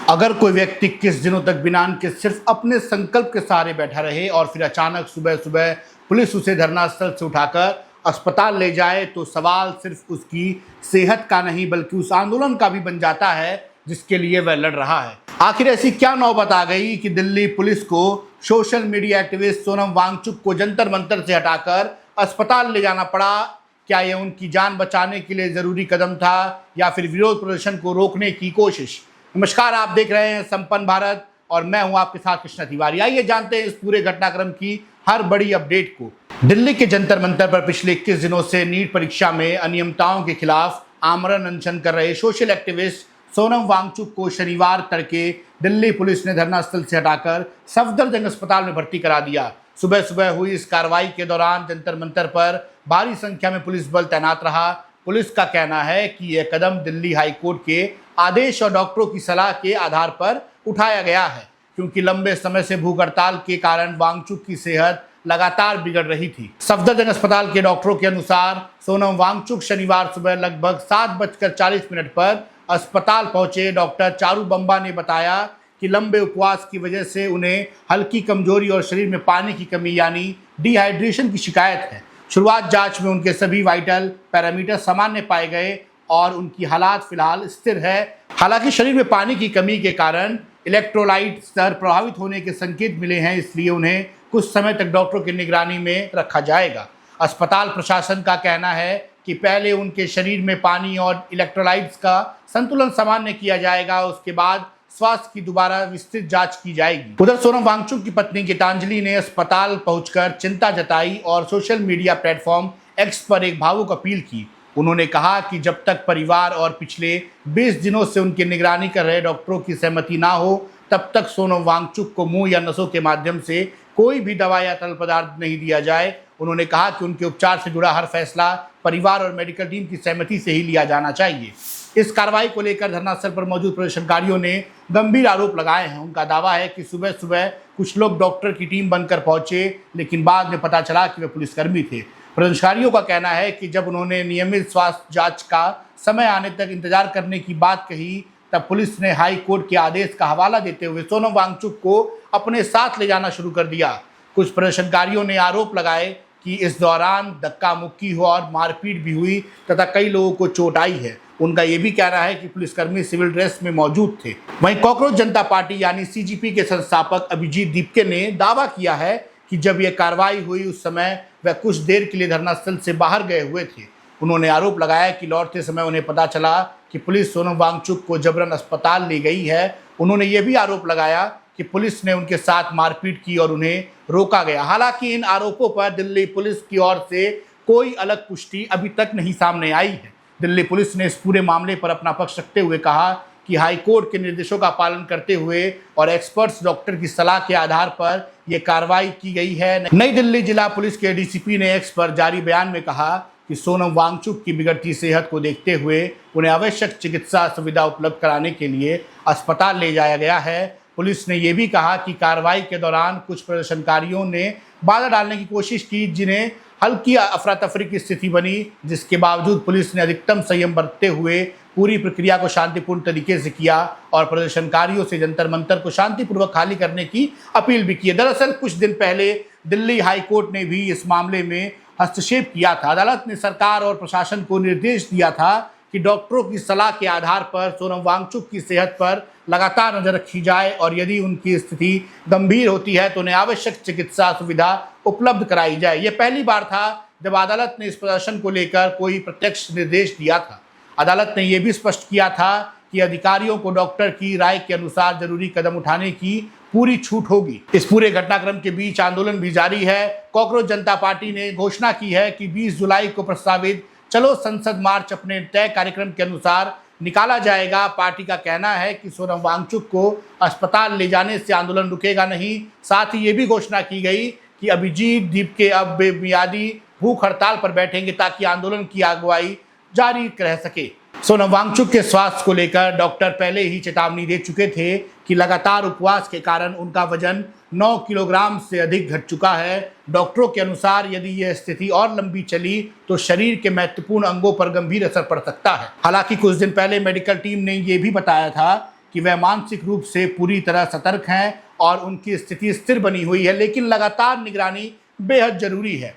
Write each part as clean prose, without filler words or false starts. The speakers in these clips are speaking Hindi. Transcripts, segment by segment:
अगर कोई व्यक्ति 21 दिनों तक बिना के सिर्फ अपने संकल्प के सहारे बैठा रहे और फिर अचानक सुबह सुबह पुलिस उसे धरना स्थल से उठाकर अस्पताल ले जाए तो सवाल सिर्फ उसकी सेहत का नहीं बल्कि उस आंदोलन का भी बन जाता है जिसके लिए वह लड़ रहा है। आखिर ऐसी क्या नौबत आ गई कि दिल्ली पुलिस को social media activist Sonam Wangchuk को जंतर मंतर से हटाकर अस्पताल ले जाना पड़ा? क्या यह उनकी जान बचाने के लिए जरूरी कदम था या फिर विरोध प्रदर्शन को रोकने की कोशिश? नमस्कार, आप देख रहे हैं संपन्न भारत और मैं हूं आपके साथ कृष्णा तिवारी। आइए जानते हैं इस पूरे घटनाक्रम की हर बड़ी अपडेट को। दिल्ली के जंतर मंतर पर पिछले 21 दिनों से नीट परीक्षा में अनियमितताओं के खिलाफ आमरण अनशन कर रहे सोशल एक्टिविस्ट सोनम वांगचुक को शनिवार तड़के दिल्ली पुलिस ने धरना स्थल से हटाकर सफदरजंग अस्पताल में भर्ती करा दिया। सुबह सुबह हुई इस कार्रवाई के दौरान जंतर मंतर पर भारी संख्या में पुलिस बल तैनात रहा। पुलिस का कहना है कि यह कदम दिल्ली हाई कोर्ट के आदेश और डॉक्टरों की सलाह के आधार पर उठाया गया है, क्योंकि लंबे समय से भूख हड़ताल के कारण वांगचुक की सेहत लगातार बिगड़ रही थी। सफदरजंग अस्पताल के डॉक्टरों के अनुसार सोनम वांगचुक शनिवार सुबह लगभग 7:40 पर अस्पताल पहुंचे। डॉक्टर चारू बंबा ने बताया कि लंबे उपवास की वजह से उन्हें हल्की कमजोरी और शरीर में पानी की कमी यानी डिहाइड्रेशन की शिकायत है। शुरुआत जांच में उनके सभी वाइटल पैरामीटर सामान्य पाए गए और उनकी हालात फिलहाल स्थिर है। हालांकि शरीर में पानी की कमी के कारण इलेक्ट्रोलाइट स्तर प्रभावित होने के संकेत मिले हैं, इसलिए उन्हें कुछ समय तक डॉक्टरों की निगरानी में रखा जाएगा। अस्पताल प्रशासन का कहना है कि पहले उनके शरीर में पानी और इलेक्ट्रोलाइट्स का संतुलन सामान्य किया जाएगा, उसके बाद स्वास्थ्य की दोबारा विस्तृत जांच की जाएगी। उधर सोनम वांगचुक की पत्नी गीतांजलि ने अस्पताल पहुंचकर चिंता जताई और सोशल मीडिया प्लेटफॉर्म एक्स पर एक भावुक अपील की। उन्होंने कहा कि जब तक परिवार और पिछले 20 दिनों से उनकी निगरानी कर रहे डॉक्टरों की सहमति ना हो तब तक सोनम वांगचुक को मुंह या नसों के माध्यम से कोई भी दवा या तरल पदार्थ नहीं दिया जाए। उन्होंने कहा कि उनके उपचार से जुड़ा हर फैसला परिवार और मेडिकल टीम की सहमति से ही लिया जाना चाहिए। इस कार्रवाई को लेकर धरनास्थल पर मौजूद प्रदर्शनकारियों ने गंभीर आरोप लगाए हैं। उनका दावा है कि सुबह सुबह कुछ लोग डॉक्टर की टीम बनकर पहुंचे, लेकिन बाद में पता चला कि वे पुलिसकर्मी थे। प्रदर्शनकारियों का कहना है कि जब उन्होंने नियमित स्वास्थ्य जांच का समय आने तक इंतजार करने की बात कही, तब पुलिस ने हाई कोर्ट के आदेश का हवाला देते हुए सोनम वांगचुक को अपने साथ ले जाना शुरू कर दिया। कुछ प्रदर्शनकारियों ने आरोप लगाए कि इस दौरान धक्का मुक्की हुआ और मारपीट भी हुई तथा कई लोगों को चोट आई है। उनका यह भी कहना है कि पुलिसकर्मी सिविल ड्रेस में मौजूद थे। वहीं कॉकरोच जनता पार्टी यानी सीजीपी के संस्थापक अभिजीत दीपके ने दावा किया है कि जब यह कार्रवाई हुई उस समय वह कुछ देर के लिए धरनास्थल से बाहर गए हुए थे। उन्होंने आरोप लगाया कि लौटते समय उन्हें पता चला कि पुलिस सोनम वांगचुक को जबरन अस्पताल ले गई है। उन्होंने यह भी आरोप लगाया कि पुलिस ने उनके साथ मारपीट की और उन्हें रोका गया। हालांकि इन आरोपों पर दिल्ली पुलिस की ओर से कोई अलग पुष्टि अभी तक नहीं सामने आई है। दिल्ली पुलिस ने इस पूरे मामले पर अपना पक्ष रखते हुए कहा कि हाईकोर्ट के निर्देशों का पालन करते हुए और एक्सपर्ट्स डॉक्टर की सलाह के आधार पर यह कार्रवाई की गई है। नई दिल्ली जिला पुलिस के डीसीपी ने एक्स पर जारी बयान में कहा कि सोनम वांगचुक की बिगड़ती सेहत को देखते हुए उन्हें आवश्यक चिकित्सा सुविधा उपलब्ध कराने के लिए अस्पताल ले जाया गया है। पुलिस ने यह भी कहा कि कार्रवाई के दौरान कुछ प्रदर्शनकारियों ने बाधा डालने की कोशिश की, जिन्हें हल्की अफरा तफरी की स्थिति बनी, जिसके बावजूद पुलिस ने अधिकतम संयम बरतते हुए पूरी प्रक्रिया को शांतिपूर्ण तरीके से किया और प्रदर्शनकारियों से जंतर मंतर को शांतिपूर्वक खाली करने की अपील भी की। दरअसल कुछ दिन पहले दिल्ली हाई कोर्ट ने भी इस मामले में हस्तक्षेप किया था। अदालत ने सरकार और प्रशासन को निर्देश दिया था कि डॉक्टरों की सलाह के आधार पर सोनम वांगचुक की सेहत पर लगातार नजर रखी जाए और यदि उनकी स्थिति गंभीर होती है तो उन्हें आवश्यक चिकित्सा सुविधा उपलब्ध कराई जाए। यह पहली बार था जब अदालत ने इस प्रदर्शन को लेकर कोई प्रत्यक्ष निर्देश दिया था। अदालत ने यह भी स्पष्ट किया था कि अधिकारियों को डॉक्टर की राय के अनुसार जरूरी कदम उठाने की पूरी छूट होगी। इस पूरे घटनाक्रम के बीच आंदोलन भी जारी है। कॉकरोच जनता पार्टी ने घोषणा की है कि 20 जुलाई को प्रस्तावित चलो संसद मार्च अपने तय कार्यक्रम के अनुसार निकाला जाएगा। पार्टी का कहना है कि सोनम वांगचुक को अस्पताल ले जाने से आंदोलन रुकेगा नहीं। साथ ही ये भी घोषणा की गई कि अभिजीत दीपके अब बेबुनियादी भूख हड़ताल पर बैठेंगे ताकि आंदोलन की अगुवाई जारी रह सके। सोनम वांगचुक के स्वास्थ्य को लेकर डॉक्टर पहले ही चेतावनी दे चुके थे कि लगातार उपवास के कारण उनका वजन 9 किलोग्राम से अधिक घट चुका है। डॉक्टरों के अनुसार यदि यह स्थिति और लंबी चली तो शरीर के महत्वपूर्ण अंगों पर गंभीर असर पड़ सकता है। हालांकि कुछ दिन पहले मेडिकल टीम ने यह भी बताया था कि वह मानसिक रूप से पूरी तरह सतर्क हैं और उनकी स्थिति स्थिर बनी हुई है, लेकिन लगातार निगरानी बेहद जरूरी है।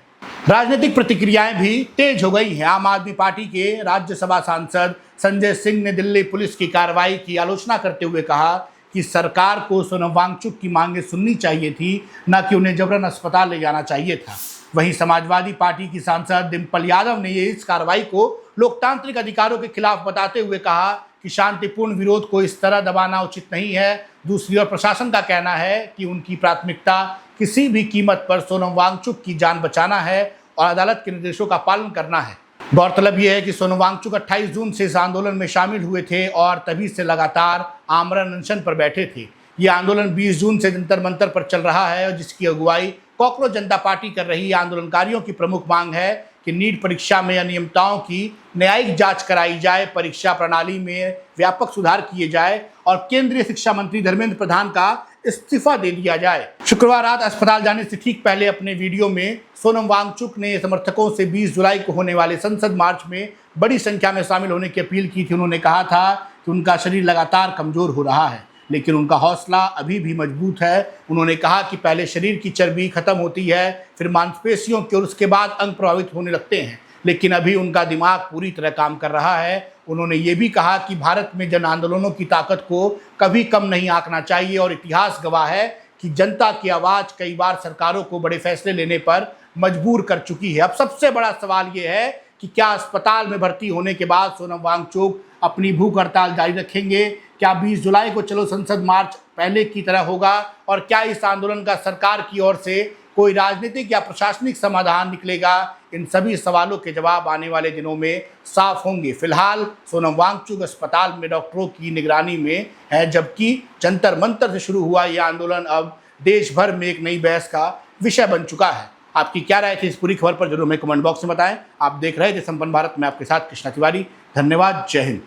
राजनीतिक प्रतिक्रियाएं भी तेज हो गई हैं। आम आदमी पार्टी के राज्यसभा सांसद संजय सिंह ने दिल्ली पुलिस की कार्रवाई की आलोचना करते हुए कहा कि सरकार को सोनम वांगचुक की मांगें सुननी चाहिए थी, न कि उन्हें जबरन अस्पताल ले जाना चाहिए था। वहीं समाजवादी पार्टी की सांसद डिंपल यादव ने इस कार्रवाई को लोकतांत्रिक अधिकारों के खिलाफ बताते हुए कहा कि शांतिपूर्ण विरोध को इस तरह दबाना उचित नहीं है। दूसरी ओर प्रशासन का कहना है कि उनकी प्राथमिकता किसी भी कीमत पर सोनम वांगचुक की जान बचाना है और अदालत के निर्देशों का पालन करना है। गौरतलब यह है कि सोनम वांगचुक 28 जून से इस आंदोलन में शामिल हुए थे और तभी से लगातार आमरण अनशन पर बैठे थे। ये आंदोलन 20 जून से जंतर मंतर पर चल रहा है और जिसकी अगुवाई कॉकरोच जनता पार्टी कर रही है। आंदोलनकारियों की प्रमुख मांग है कि नीट परीक्षा में अनियमितताओं की न्यायिक जांच कराई जाए, परीक्षा प्रणाली में व्यापक सुधार किए जाए और केंद्रीय शिक्षा मंत्री धर्मेंद्र प्रधान का इस्तीफा दे दिया जाए। शुक्रवार रात अस्पताल जाने से ठीक पहले अपने वीडियो में सोनम वांगचुक ने समर्थकों से 20 जुलाई को होने वाले संसद मार्च में बड़ी संख्या में शामिल होने की अपील की थी। उन्होंने कहा था कि उनका शरीर लगातार कमजोर हो रहा है, लेकिन उनका हौसला अभी भी मजबूत है। उन्होंने कहा कि पहले शरीर की चर्बी खत्म होती है, फिर मांसपेशियों की और उसके बाद अंग प्रभावित होने लगते हैं, लेकिन अभी उनका दिमाग पूरी तरह काम कर रहा है। उन्होंने ये भी कहा कि भारत में जन आंदोलनों की ताकत को कभी कम नहीं आंकना चाहिए और इतिहास गवाह है कि जनता की आवाज़ कई बार सरकारों को बड़े फैसले लेने पर मजबूर कर चुकी है। अब सबसे बड़ा सवाल ये है कि क्या अस्पताल में भर्ती होने के बाद सोनम वांगचुक अपनी भूख हड़ताल जारी रखेंगे? क्या 20 जुलाई को चलो संसद मार्च पहले की तरह होगा? और क्या इस आंदोलन का सरकार की ओर से कोई राजनीतिक या प्रशासनिक समाधान निकलेगा? इन सभी सवालों के जवाब आने वाले दिनों में साफ होंगे। फिलहाल सोनम वांगचुक अस्पताल में डॉक्टरों की निगरानी में है, जबकि जंतर मंतर से शुरू हुआ यह आंदोलन अब देश भर में एक नई बहस का विषय बन चुका है। आपकी क्या राय थी इस पूरी खबर पर जरूर हमें कमेंट बॉक्स में बताएं। आप देख रहे थे संपन्न भारत में आपके साथ कृष्णा तिवारी। धन्यवाद। जय हिंद।